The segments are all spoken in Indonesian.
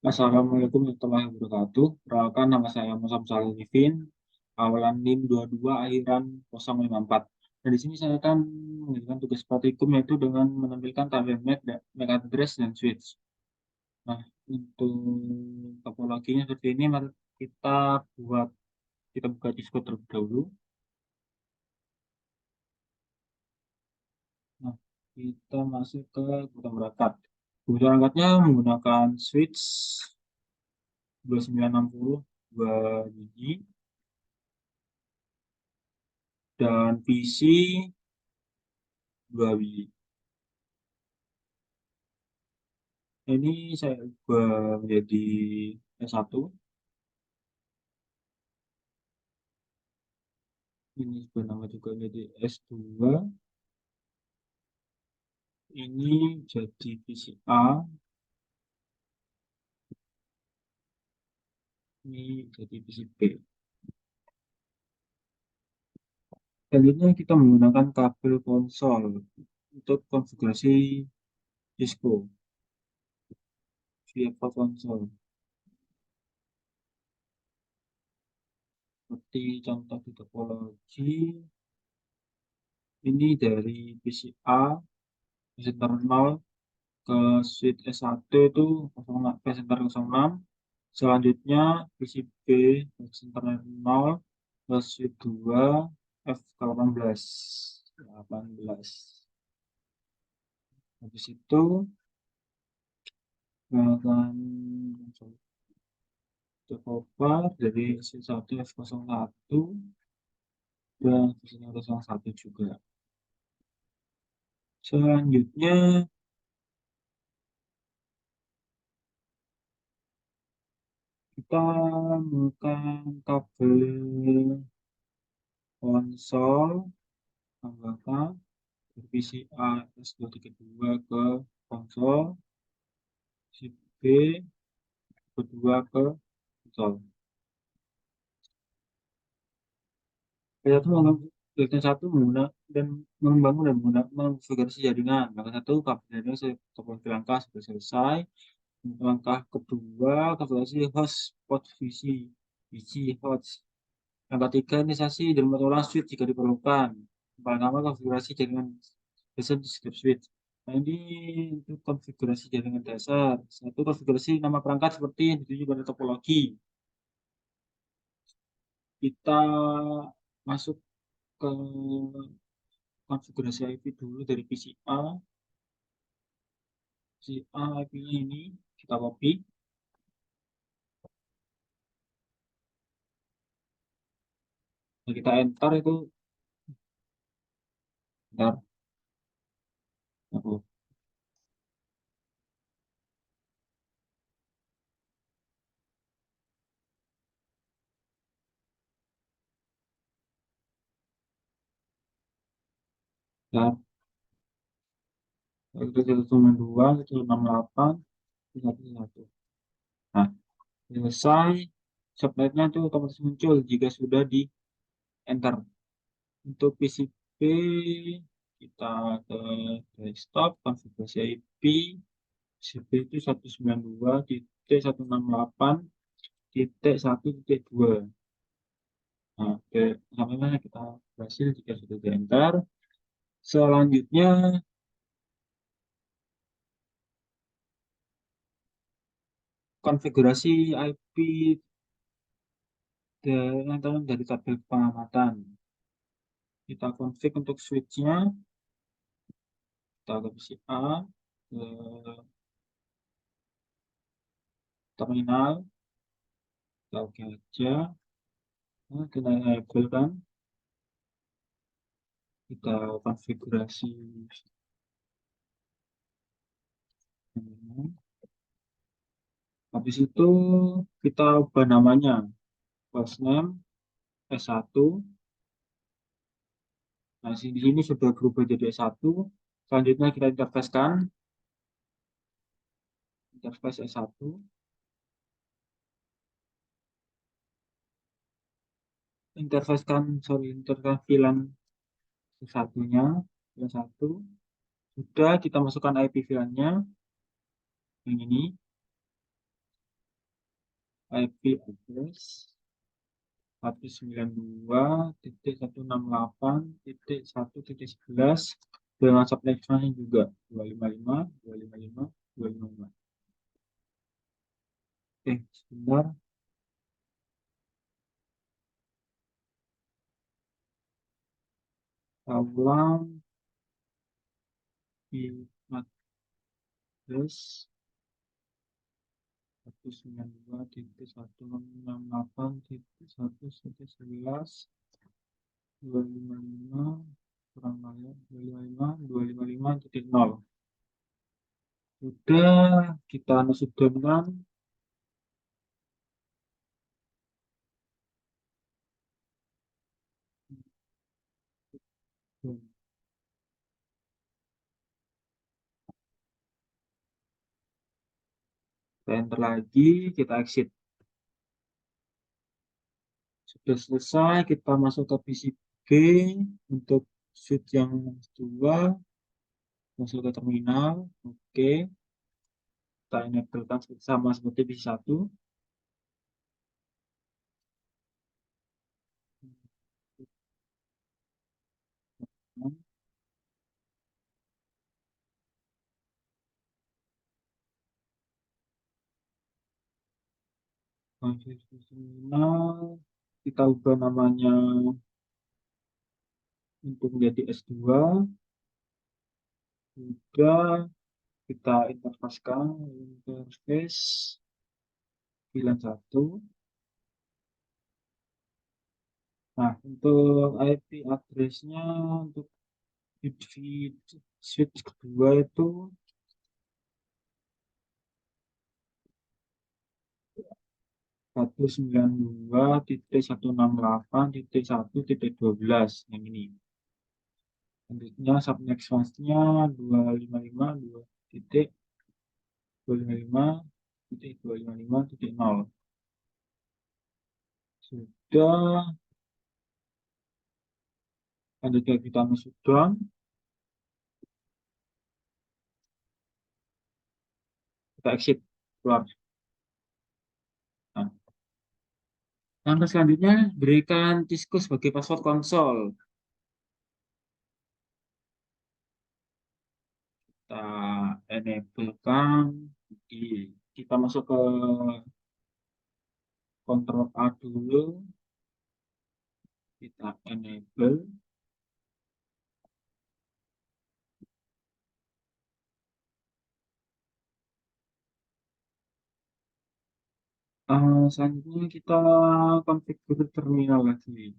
Assalamualaikum warahmatullahi wabarakatuh. Perkenalkan nama saya Musab Salihifin, awalan NIM 22 akhiran 054. Dan di sini saya akan mengerjakan tugas praktikum yaitu dengan menampilkan tabel MAC address dan switch. Nah, untuk topologinya seperti ini, mari buat kita buka Discord terlebih dahulu. Nah, kita masuk ke kebutuhan perangkat. Kebutuhan perangkatnya menggunakan switch 2960 2 biji dan PC 2 biji. Ini saya ubah menjadi S1. Ini bernama juga menjadi S2. Ini jadi PCA. Ini jadi PCB. Selanjutnya kita menggunakan kabel konsol untuk konfigurasi Cisco via konsol. Seperti contoh di topologi, ini dari PCA presenter 0 ke switch S1 itu 06, presenter 06. Selanjutnya PCB presenter 0 ke switch 2 F18. 18. Habis itu menggunakan cover dari switch 1 F01 dan switch 01 juga. Selanjutnya kita menggunakan kabel konsol tambahkan VCA S232 ke konsol, chip B kedua ke konsol. Bagian satu menggunakan dan membangun dan menggunakan konfigurasi jaringan. Langkah satu, kabel jaringan topologi langkah sudah selesai. Langkah kedua, konfigurasi hotspot VC host. Langkah tiga, inisiasi dan mengulang switch jika diperlukan. Pertama, konfigurasi jaringan dasar di setiap switch. Nah, ini untuk konfigurasi jaringan dasar. Satu, konfigurasi nama perangkat seperti yang dituju pada topologi. Kita masuk ke konfigurasi IP dulu dari PCA. PCA IP-nya ini kita copy. Nah, kita enter itu. Bentar. Aku. Bentar. Itu 192, 168, 111. Nah, selesai. Subnetnya itu otomatis muncul jika sudah di enter. Untuk PCB kita ke desktop, konfigurasi IP. PCB itu 192.168.1.2. Nah, sampai mana kita berhasil jika sudah di enter. Selanjutnya konfigurasi IP dari tabel pengamatan. Kita config untuk switch-nya, kita ke PCA, ke terminal, kita oke aja. Nah, kita enable kan, kita konfigurasi. Habis itu kita ubah namanya, first name S1. Nah, di sini sudah berubah jadi S1. Selanjutnya kita interface S1. Interface VLAN satunya, VLAN 1. Sudah kita masukkan IP VLAN-nya yang ini. IP address 192.168.1.11 dengan subnetnya juga 255, 255, 255. Oke, sebentar. Kita ulang di address 192.168.1.11 255 kurang banyak 255 sudah kita masukkan kita enter lagi, kita exit. Sudah selesai, kita masuk ke PC B untuk switch yang kedua, masuk ke terminal. Oke, kita enablekan sama seperti PC 1. Masuk ke terminal, kita ubah namanya untuk menjadi S2. Sudah kita interface-kan interface 91. Nah, untuk IP address-nya untuk switch kedua itu 192.168.1.12 yang ini. Selanjutnya subnext fastnya 255.2.255.255.0. Sudah, selanjutnya kita masuk down, kita exit keluar. Nah, langkah selanjutnya berikan Cisco sebagai password konsol. Kita enablekan kita masuk ke Ctrl A dulu, kita enable. Selanjutnya kita configure terminal lagi.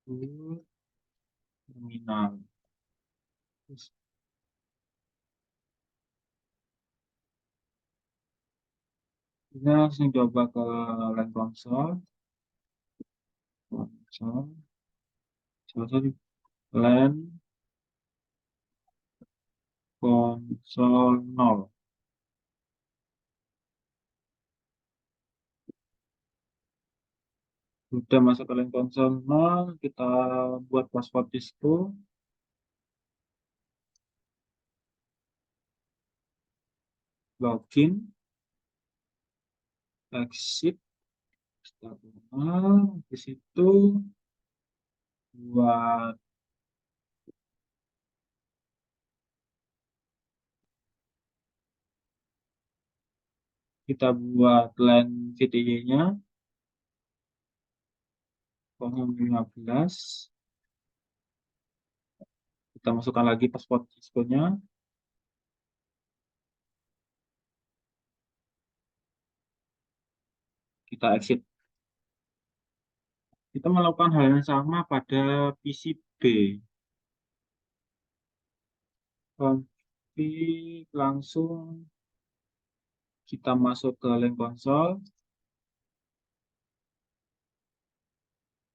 Configure terminal. Terus kita langsung coba ke LAN console. Console, LAN console 0. Sudah masuk ke LAN console 0, kita buat password Cisco. Login, exit, start di situ buat kita buat LAN VTY-nya 015. Kita masukkan lagi password Cisco-nya. Kita exit. Kita melakukan hal yang sama pada PC B. Config langsung kita masuk ke LAN console.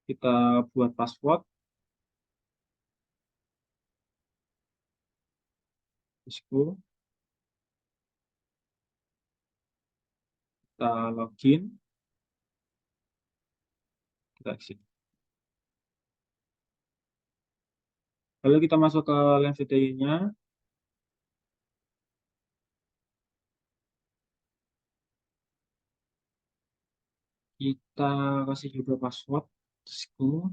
Kita buat password Cisco. Kita login. Kita exit. Lalu kita masuk ke LAN VTI-nya. Kita kasih juga password. School.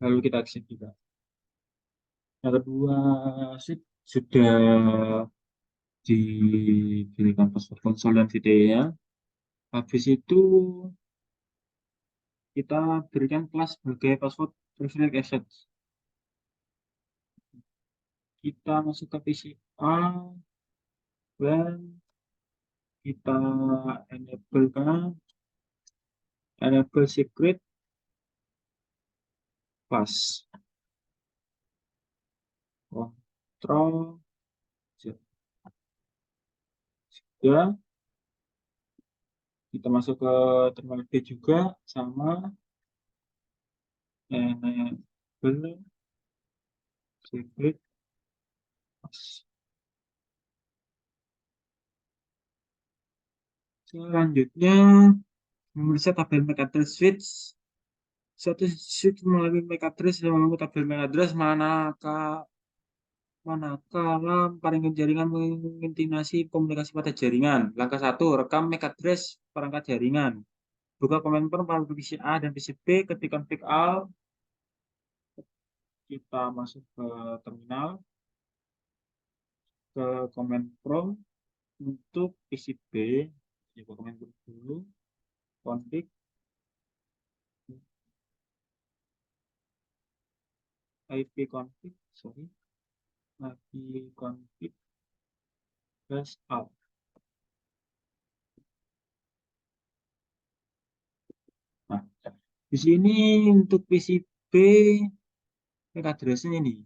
Lalu kita exit juga. Yang kedua sih sudah diberikan password konsol dan VTI-nya. Habis itu kita berikan kelas sebagai password privilege access. Kita masuk ke PCA dan kita enable secret class control Z. Ya, kita masuk ke terminal B juga sama enable secret class. Selanjutnya memeriksa tabel MAC address switch. Suatu switch melalui MAC address yang menunggu tabel MAC address manakala perangkat jaringan mengintimidasi komunikasi pada jaringan. Langkah 1, rekam MAC address perangkat jaringan. Buka command prompt pada PC A dan PC B, ketik config all. Kita masuk ke terminal, ke command prompt untuk PC B. Coba command prompt dulu, config IP config, sorry, IP config dash out. Nah, di sini untuk PC B MAC address-nya ini.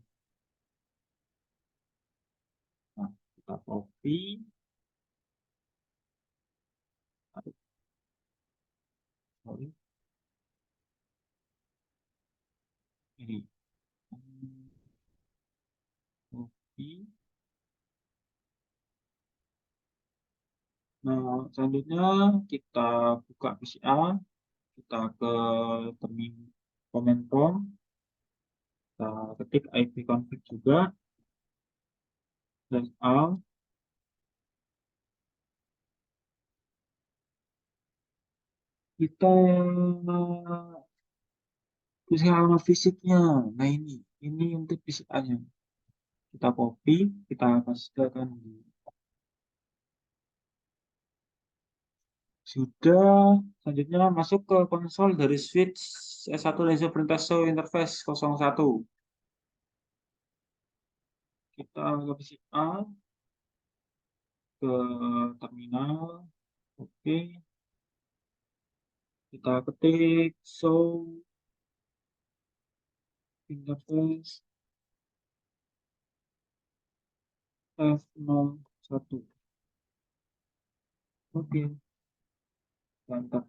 Nah, kita copy, sorry, ini. Copy. Nah, selanjutnya kita buka PCA, kita ke terminal command prompt, kita ketik IP config juga, dan all. Kita tuliskan alamat fisiknya. Nah ini untuk PCA-nya. Kita copy, kita pastekan di. Sudah, selanjutnya masuk ke konsol dari switch S1 laser perintah show interface 01. Kita ke PCA, ke terminal, oke, kita ketik show interface F01. Oke, mantap.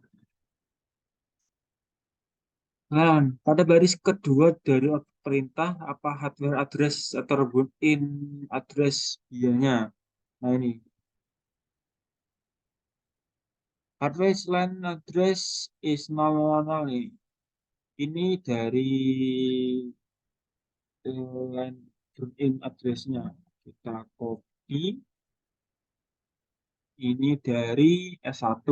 Nah, pada baris kedua dari objek perintah, apa hardware address atau in address dianya. Nah ini, hardware line address is 000 nih. Ini dari line in address-nya. Kita copy. Ini dari S1.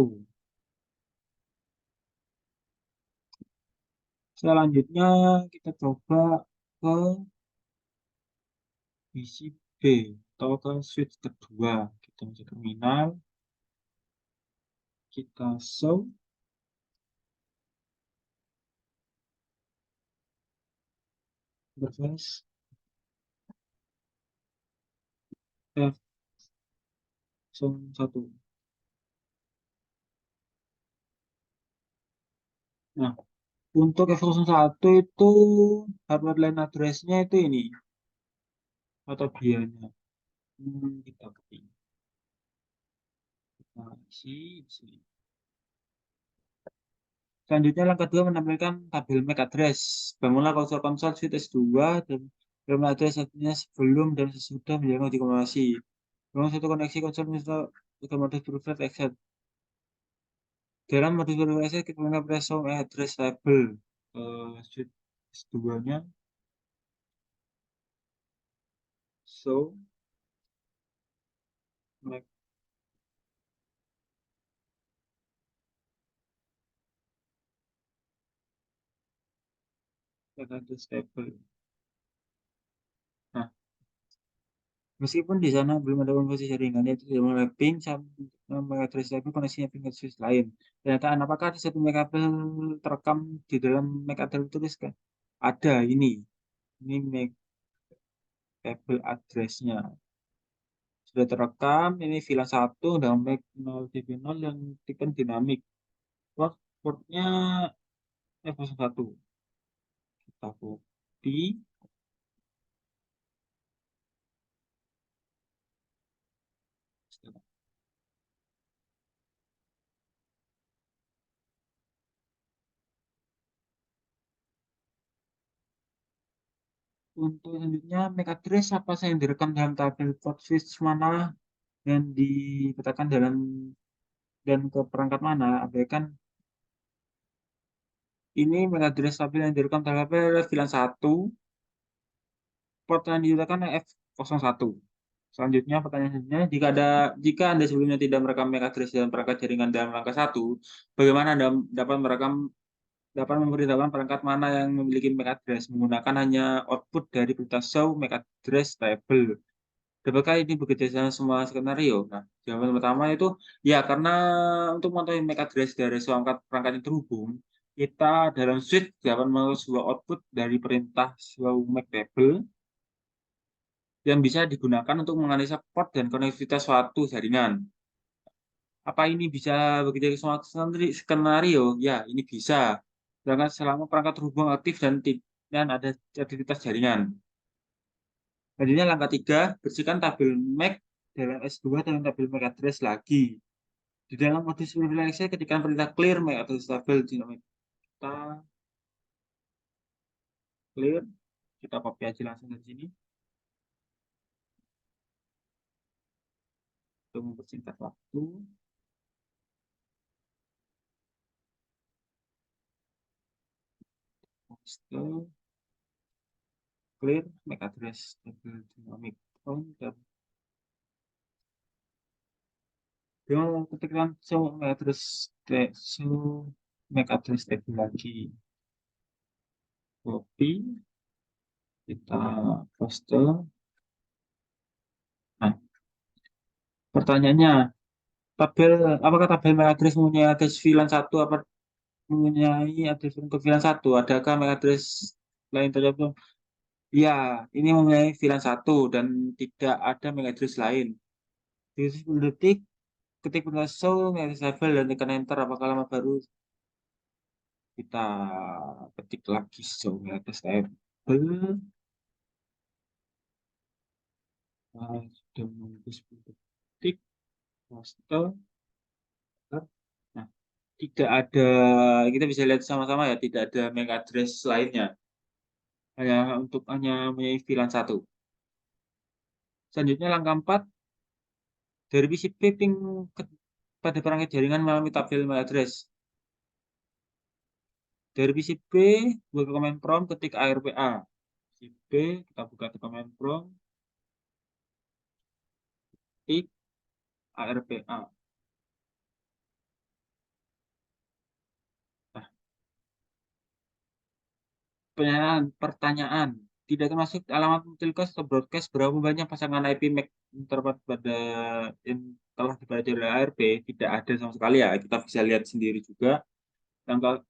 Selanjutnya kita coba ke PC B atau ke switch kedua. Kita masuk terminal, kita show interface F01. Nah, untuk F01 itu hardware line address-nya itu ini atau bianya. Kita ketik. Nah, isi. Selanjutnya langkah 2 menampilkan tabel MAC address. Bangunlah konsol switch S2 dan terminal address satunya sebelum dan sesudah menjalankan uji komunikasi. Bangun satu koneksi konsol misal otomatis preferred exit. Dalam modus verifikasi kita menggunakan show address label sheet S2-nya show MAC address label. Nah, meskipun di sana belum ada konfigurasi jaringan, yaitu tidak mapping sama address label koneksinya dengan switch lain. Ternyata apakah ada satu MAC label terekam di dalam MAC label tuliskan? Ada ini MAC label address-nya. Sudah terekam, ini VLAN 1 dan MAC 0 DB0 yang tipe dinamik. Portnya F01. Kita copy. Untuk selanjutnya, MAC address apa saja yang direkam dalam tabel port switch mana yang dikatakan dalam dan ke perangkat mana. Abaikan ini MAC address tabel yang direkam dalam tabel adalah VLAN 1, port yang digunakan F01. Selanjutnya, pertanyaan selanjutnya, jika Anda sebelumnya tidak merekam MAC address dalam perangkat jaringan dalam rangka 1, bagaimana Anda dapat memberitahukan perangkat mana yang memiliki MAC address menggunakan hanya output dari perintah show MAC address table. Dapatkah ini bekerja sama semua skenario? Nah, jawaban pertama itu ya, karena untuk mengetahui MAC address dari perangkat perangkat yang terhubung, kita dalam switch dapat mengambil sebuah output dari perintah show MAC table yang bisa digunakan untuk menganalisa port dan konektivitas suatu jaringan. Apa ini bisa bekerja sama skenario? Ya, ini bisa. Sedangkan selama perangkat terhubung aktif dan ada aktivitas jaringan. Selanjutnya langkah 3, bersihkan tabel MAC dalam S2 dan tabel MAC address lagi. Di dalam modus privilege ketika perintah clear MAC address tabel dinamik kita clear, kita copy aja langsung dari sini untuk mempersingkat waktu. Paste, clear MAC address tabel dinamik counter. Dengan ketikkan show MAC address table lagi, copy, kita paste. Nah, pertanyaannya, apakah tabel MAC address mempunyai address VLAN 1 apa mempunyai address untuk VLAN 1? Adakah MAC address lain tertentu? Ya, ini mempunyai VLAN 1 dan tidak ada MAC address lain. Di 10 detik, ketik perintah show MAC address level dan tekan enter. Apakah lama baru? Kita ketik lagi show MAC address level. Nah, sudah menunggu 10 detik. Poster. Nah, tidak ada, kita bisa lihat sama-sama ya, tidak ada MAC address lainnya. Hanya mempunyai VLAN 1. Selanjutnya langkah 4, dari PC ping pada perangkat jaringan melalui tabel email address. Dari PC P, buka command prompt, ketik ARPA. PC P, kita buka di command prompt, ketik ARPA. Nah, pertanyaan, tidak termasuk alamat multicast atau broadcast berapa banyak pasangan IP MAC yang terdapat pada yang telah dibaca oleh ARP, tidak ada sama sekali ya. Kita bisa lihat sendiri juga. Langkah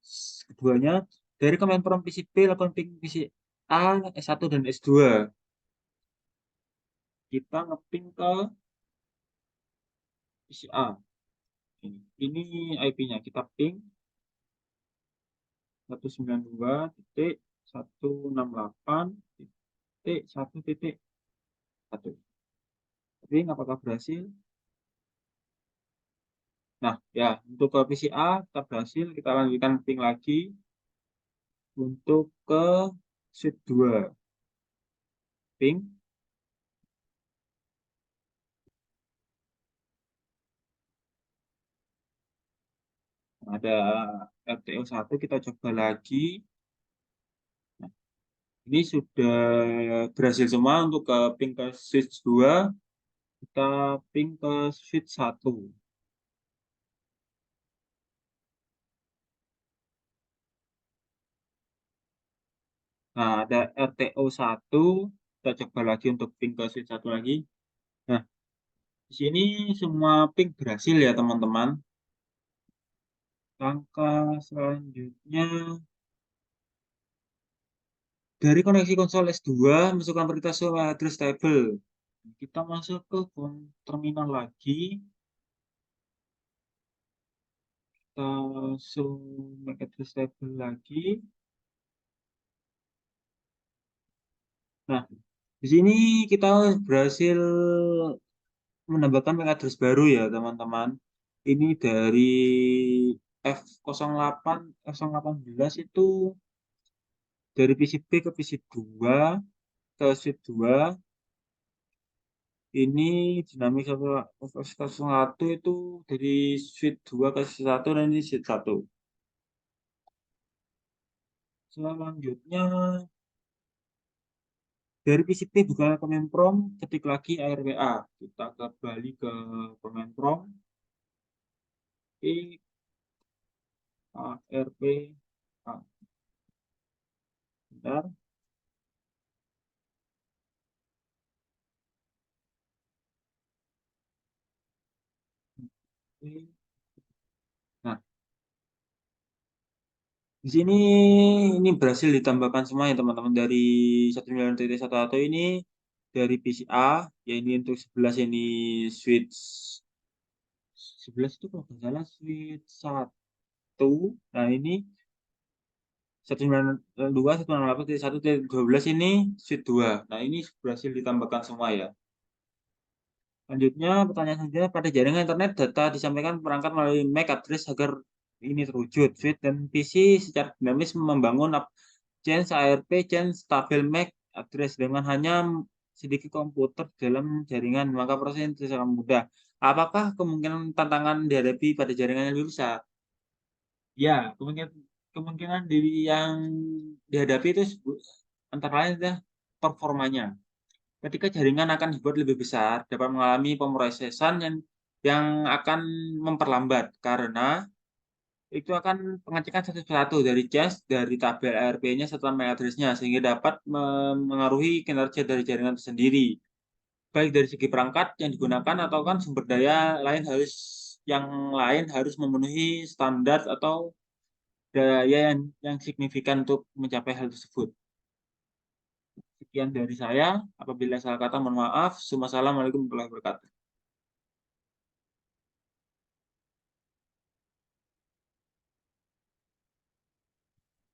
keduanya, dari command prompt PC P, lakukan ping PC A, S1 dan S2. Kita ngeping ke PC A. Ini IP-nya. Kita ping 192.168.1.1. Ping apakah berhasil? Nah, ya, untuk ke PC A kita berhasil. Kita lanjutkan ping lagi untuk ke sheet 2. Ping. ada RTO 1, kita coba lagi. Nah, ini sudah berhasil semua untuk ke ping ke switch 2, kita ping ke switch 1. Nah, ada RTO 1, kita coba lagi untuk ping ke switch 1 lagi. Nah, di sini semua ping berhasil ya teman-teman. Langkah selanjutnya, dari koneksi konsol S2, masukkan perintah show address table. Kita masuk ke terminal lagi, kita show MAC address table lagi. Nah, di sini kita berhasil menambahkan MAC address baru ya teman-teman. Ini dari F08, F18 itu dari PCB ke PC2 ke switch 2. Ini dinamik 1 itu dari switch 2 ke switch 1 dan ini switch 1. Selanjutnya dari PCB buka Command Prompt, ketik lagi ARWA. Kita kembali ke Command Prompt. E ARP A. Bentar. Nah, di sini ini berhasil ditambahkan semua ya teman-teman, dari 19.11 ini dari PCA, ya ini untuk 11 ini switch 11 itu kalau nggak salah switch 1. Nah, ini 192, 198.1.12 ini switch 2. Nah, ini berhasil ditambahkan semua ya. Lanjutnya, pertanyaan selanjutnya, pada jaringan internet data disampaikan perangkat melalui MAC address agar ini terwujud. Switch dan PC secara dinamis membangun change ARP, change stabil MAC address dengan hanya sedikit komputer dalam jaringan, maka prosesnya itu sangat mudah. Apakah kemungkinan tantangan dihadapi pada jaringan yang lebih besar? Ya, kemungkinan kemungkinan yang dihadapi itu antara lain adalah performanya. Ketika jaringan akan dibuat lebih besar, dapat mengalami pemrosesan yang akan memperlambat karena itu akan pengecekan satu persatu dari cache, dari tabel ARP-nya setelah MAC address-nya, sehingga dapat mengaruhi kinerja dari jaringan itu sendiri. Baik dari segi perangkat yang digunakan atau kan sumber daya lain harus memenuhi standar atau daya yang signifikan untuk mencapai hal tersebut. Sekian dari saya. Apabila salah kata, mohon maaf. Assalamualaikum warahmatullahi wabarakatuh.